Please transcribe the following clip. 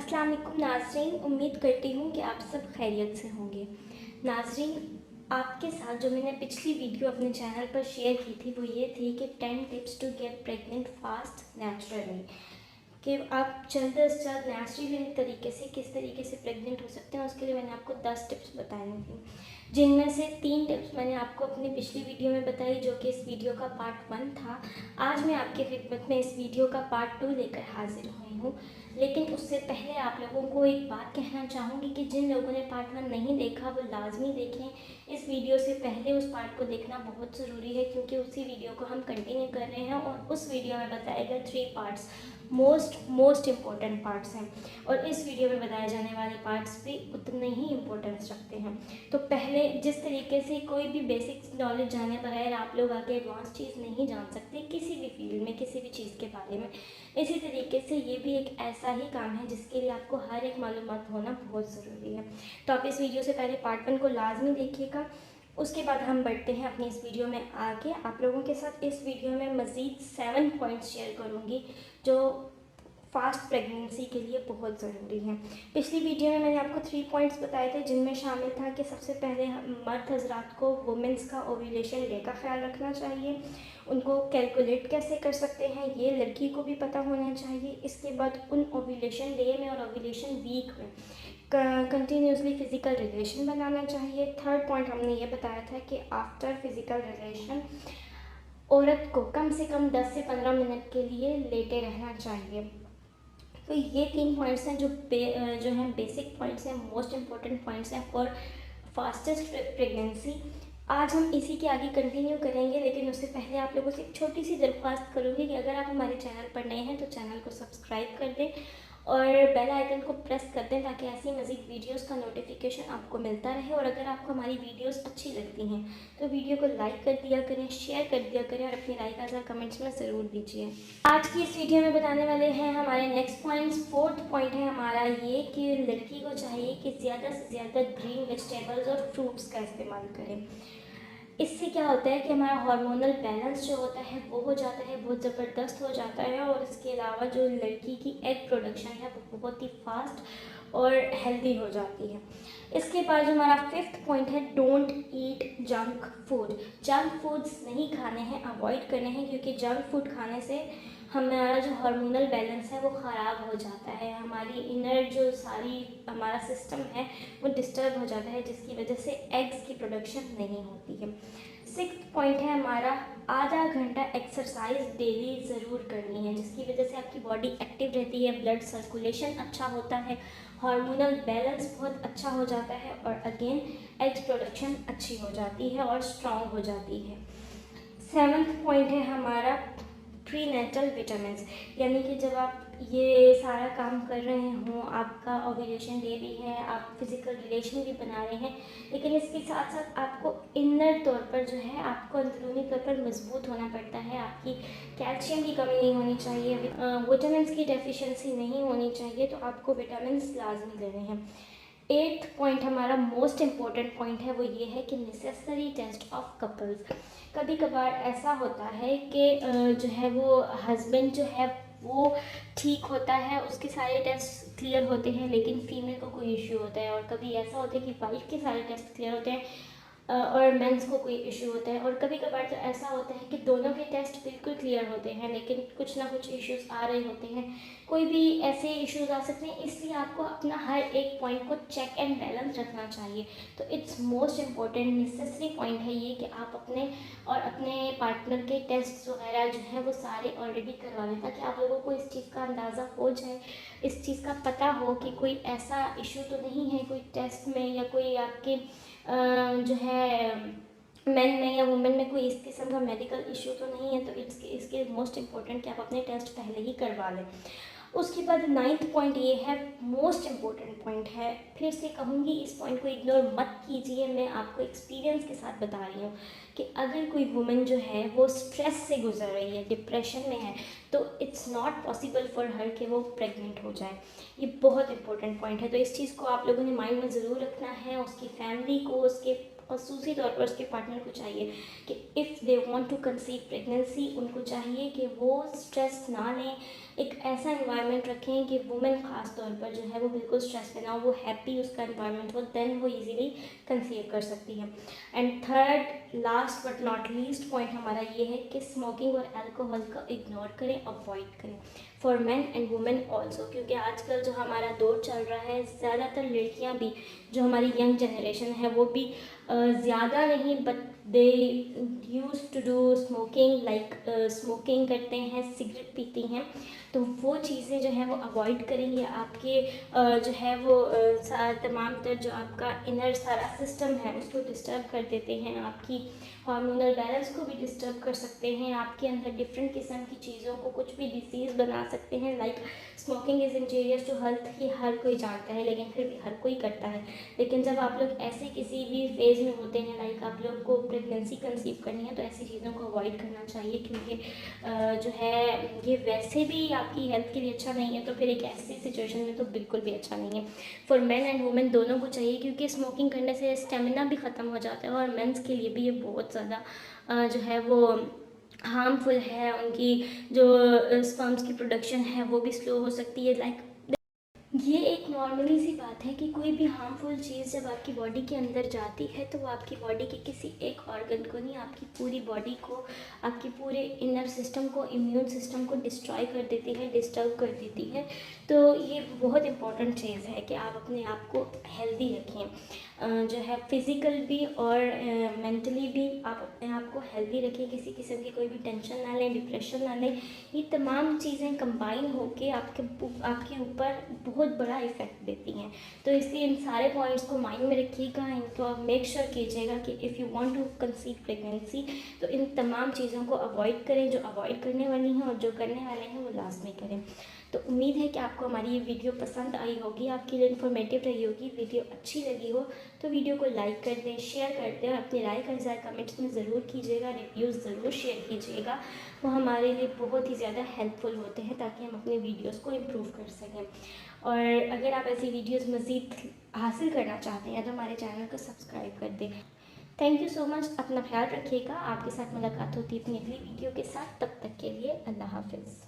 अस्सलाम वालेकुम नाज़रीन, उम्मीद करती हूँ कि आप सब खैरियत से होंगे। नाज़रीन, आपके साथ जो मैंने पिछली वीडियो अपने चैनल पर शेयर की थी वो ये थी कि 10 tips to get pregnant fast naturally, कि आप जल्द से जल्द नेचुरली तरीके से किस तरीके से प्रेग्नेंट हो सकते हैं। उसके लिए मैंने आपको 10 टिप्स बताई थी, जिनमें से 3 टिप्स मैंने आपको अपनी पिछली वीडियो में बताई, जो कि इस वीडियो का पार्ट 1 था। आज मैं आपकी खिदमत में इस वीडियो का पार्ट 2 लेकर हाजिर हुई हूँ। लेकिन उससे पहले आप लोगों को एक बात कहना चाहूँगी कि जिन लोगों ने पार्ट 1 नहीं देखा वो लाजमी देखें। इस वीडियो से पहले उस पार्ट को देखना बहुत ज़रूरी है, क्योंकि उसी वीडियो को हम कंटिन्यू कर रहे हैं और उस वीडियो में बताए गए 3 पार्ट्स मोस्ट इम्पोर्टेंट पार्ट्स हैं और इस वीडियो में बताए जाने वाले पार्ट्स भी उतने ही इम्पोर्टेंस रखते हैं। तो पहले जिस तरीके से कोई भी बेसिक नॉलेज जाने बगैर आप लोग आगे एडवांस चीज़ नहीं जान सकते किसी भी फील्ड में, किसी भी चीज़ के बारे में, इसी तरीके से ये भी एक ऐसा ही काम है जिसके लिए आपको हर एक मालूमात होना बहुत ज़रूरी है। तो आप इस वीडियो से पहले पार्ट 1 को लाजमी देखिएगा। उसके बाद हम बढ़ते हैं अपनी इस वीडियो में आगे। आप लोगों के साथ इस वीडियो में मज़ीद 7 पॉइंट्स शेयर करूँगी जो फास्ट प्रेगनेंसी के लिए बहुत ज़रूरी है। पिछली वीडियो में मैंने आपको 3 पॉइंट्स बताए थे, जिनमें शामिल था कि सबसे पहले मर्द हजरात को वुमेंस का ओव्यूलेशन डे का ख्याल रखना चाहिए, उनको कैलकुलेट कैसे कर सकते हैं ये लड़की को भी पता होना चाहिए। इसके बाद उन ओव्यूलेशन डे में और ओव्यूलेशन वीक में कंटिन्यूसली फ़िज़िकल रिलेशन बनाना चाहिए। थर्ड पॉइंट हमने ये बताया था कि आफ्टर फिज़िकल रिलेशन औरत को कम से कम 10 से 15 मिनट के लिए लेटे रहना चाहिए। तो ये 3 पॉइंट्स हैं जो हैं बेसिक पॉइंट्स हैं, मोस्ट इम्पॉर्टेंट पॉइंट्स हैं फॉर फास्टेस्ट प्रेगनेंसी। आज हम इसी के आगे कंटिन्यू करेंगे, लेकिन उससे पहले आप लोगों से एक छोटी सी दरख्वास्त करूँगी कि अगर आप हमारे चैनल पर नए हैं तो चैनल को सब्सक्राइब कर दें और बेल आइकन को प्रेस कर दें, ताकि ऐसी मज़ीद वीडियोस का नोटिफिकेशन आपको मिलता रहे। और अगर आपको हमारी वीडियोस अच्छी लगती हैं तो वीडियो को लाइक कर दिया करें, शेयर कर दिया करें और अपनी राय का कमेंट्स में ज़रूर दीजिए। आज की इस वीडियो में बताने वाले हैं हमारे नेक्स्ट पॉइंट्स। 4th पॉइंट है हमारा ये कि लड़की को चाहिए कि ज़्यादा से ज़्यादा ग्रीन वेजिटेबल्स और फ्रूट्स का इस्तेमाल करें। इससे क्या होता है कि हमारा हार्मोनल बैलेंस जो होता है वो हो जाता है, बहुत ज़बरदस्त हो जाता है। और इसके अलावा जो लड़की की एग प्रोडक्शन है वो बहुत ही फास्ट और हेल्दी हो जाती है। इसके बाद जो हमारा 5th पॉइंट है, don't eat junk food. Junk foods नहीं खाने हैं, अवॉइड करने हैं, क्योंकि जंक फूड खाने से हमारा जो हार्मोनल बैलेंस है वो ख़राब हो जाता है, हमारी इनर जो सारी हमारा सिस्टम है वो डिस्टर्ब हो जाता है, जिसकी वजह से एग्स की प्रोडक्शन नहीं होती है। 6th पॉइंट है हमारा, आधा घंटा एक्सरसाइज डेली ज़रूर करनी है, जिसकी वजह से आपकी बॉडी एक्टिव रहती है, ब्लड सर्कुलेशन अच्छा होता है, हार्मोनल बैलेंस बहुत अच्छा हो जाता है और अगेन एग्स प्रोडक्शन अच्छी हो जाती है और स्ट्रॉन्ग हो जाती है। 7th पॉइंट है हमारा, प्रीनेटल विटामिन्स, यानी कि जब आप ये सारा काम कर रहे हों, आपका ओव्यूलेशन डे भी है, आप फिज़िकल रिलेशन भी बना रहे हैं, लेकिन इसके साथ साथ आपको इनर तौर पर जो है, आपको अंदरूनी तौर पर मजबूत होना पड़ता है। आपकी कैल्शियम की कमी नहीं होनी चाहिए, विटामिन्स की डेफिशिएंसी नहीं होनी चाहिए, तो आपको विटामिन्स लाजमी लेने हैं। 8th पॉइंट हमारा मोस्ट इम्पॉर्टेंट पॉइंट है, वो ये है कि नेसेसरी टेस्ट ऑफ कपल्स। कभी कभार ऐसा होता है कि जो है वो हस्बैंड जो है वो ठीक होता है, उसके सारे टेस्ट क्लियर होते हैं, लेकिन फीमेल को कोई इश्यू होता है। और कभी ऐसा होता है कि वाइफ के सारे टेस्ट क्लियर होते हैं और मेंस को कोई इशू होता है। और कभी कभार तो ऐसा होता है कि दोनों के टेस्ट बिल्कुल क्लियर होते हैं, लेकिन कुछ ना कुछ इश्यूज आ रहे होते हैं, कोई भी ऐसे इश्यूज आ सकते हैं। इसलिए आपको अपना हर एक पॉइंट को चेक एंड बैलेंस रखना चाहिए। तो it's most important necessary point है ये कि आप अपने और अपने पार्टनर के टेस्ट वगैरह जो है वो सारे ऑलरेडी करवा लें, ताकि आप लोगों को इस चीज़ का अंदाज़ा हो जाए, इस चीज़ का पता हो कि कोई ऐसा इशू तो नहीं है कोई टेस्ट में, या कोई आपके जो है मैन में या वुमेन में कोई इस किस्म का मेडिकल इशू तो नहीं है। तो इसके मोस्ट इम्पोर्टेंट कि आप अपने टेस्ट पहले ही करवा लें। उसके बाद 9th पॉइंट ये है, मोस्ट इम्पोर्टेंट पॉइंट है, फिर से कहूँगी इस पॉइंट को इग्नोर मत कीजिए। मैं आपको एक्सपीरियंस के साथ बता रही हूँ कि अगर कोई वुमेन जो है वो स्ट्रेस से गुजर रही है, डिप्रेशन में है, तो it's not possible for her कि वो प्रेग्नेंट हो जाए। ये बहुत इंपॉर्टेंट पॉइंट है, तो इस चीज़ को आप लोगों ने माइंड में ज़रूर रखना है। उसकी फैमिली को, उसके खसूसी तौर पर उसके पार्टनर को चाहिए कि if they want to conceive pregnancy, उनको चाहिए कि वो स्ट्रेस ना लें, एक ऐसा एनवायरनमेंट रखें कि वुमेन ख़ास तौर पर जो है वो बिल्कुल स्ट्रेस में ना हो, वो हैप्पी उसका एनवायरनमेंट हो, देन वो इजीली कंसीव कर सकती है। And third last but not least point हमारा ये है कि स्मोकिंग और अल्कोहल का इग्नोर करें, अवॉइड करें, for man and women also, क्योंकि आजकल जो हमारा दौर चल रहा है, ज़्यादातर लड़कियां भी, जो हमारी यंग जनरेशन है, वो भी ज़्यादा नहीं but they use to do smoking, like smoking करते हैं, सिगरेट पीती हैं। तो वो चीज़ें जो है वो अवॉइड करेंगे, आपके जो है वो तमाम तर जो आपका इनर सारा सिस्टम है उसको डिस्टर्ब कर देते हैं, आपकी हार्मोनल बैलेंस को भी डिस्टर्ब कर सकते हैं, आपके अंदर डिफरेंट किस्म की चीज़ों को कुछ भी डिसीज़ बना सकते हैं। Like smoking is injurious to health, ही हर कोई जानता है, लेकिन फिर भी हर कोई करता है। लेकिन जब आप लोग ऐसे किसी भी फेज़ में होते हैं, लाइक आप लोग को प्रेगनेंसी कंसीव करनी है, तो ऐसी चीज़ों को अवॉइड करना चाहिए, क्योंकि जो है ये वैसे भी आपकी हेल्थ के लिए अच्छा नहीं है, तो फिर एक ऐसी सिचुएशन में तो बिल्कुल भी अच्छा नहीं है। फॉर मेन एंड वुमेन दोनों को चाहिए, क्योंकि स्मोकिंग करने से स्टेमिना भी ख़त्म हो जाता है, और मेंस के लिए भी ये बहुत ज़्यादा जो है वो हार्मफुल है, उनकी जो स्पर्म्स की प्रोडक्शन है वो भी स्लो हो सकती है। लाइक ये एक नॉर्मली सी बात है कि कोई भी हार्मफुल चीज़ जब आपकी बॉडी के अंदर जाती है, तो वो आपकी बॉडी के किसी एक ऑर्गन को नहीं, आपकी पूरी बॉडी को, आपके पूरे इनर सिस्टम को, इम्यून सिस्टम को डिस्ट्रॉय कर देती है, डिस्टर्ब कर देती है। तो ये बहुत इंपॉर्टेंट चीज़ है कि आप अपने आप को हेल्दी रखें, जो है फिज़िकल भी और मेंटली भी आप अपने आप को हेल्दी रखें, किसी किस्म की कोई भी टेंशन ना लें, डिप्रेशन ना लें। ये तमाम चीज़ें कंबाइन होके आपके ऊपर बहुत बड़ा इफ़ेक्ट देती हैं। तो इसलिए इन सारे पॉइंट्स को माइंड में रखिएगा, इनको आप मेक श्योर कीजिएगा कि if you want to conceive pregnancy, तो इन तमाम चीज़ों को अवॉइड करें, जो अवॉइड करने वाली हैं, और जो करने वाले हैं वो लास्ट में करें। तो उम्मीद है कि आपको हमारी ये वीडियो पसंद आई होगी, आपके लिए इन्फॉर्मेटिव रही होगी। वीडियो अच्छी लगी हो तो वीडियो को लाइक कर दें, शेयर कर दें, और अपनी राय का इज़हार कमेंट्स में ज़रूर कीजिएगा, रिव्यूज़ ज़रूर शेयर कीजिएगा। वो हमारे लिए बहुत ही ज़्यादा हेल्पफुल होते हैं, ताकि हम अपने वीडियोज़ को इम्प्रूव कर सकें। और अगर आप ऐसी वीडियोज़ मज़ीद हासिल करना चाहते हैं तो हमारे चैनल को सब्सक्राइब कर दें। थैंक यू सो मच, अपना ख्याल रखिएगा। आपके साथ मुलाकात होती है अपनी अगली वीडियो के साथ, तब तक के लिए अल्लाह हाफिज़।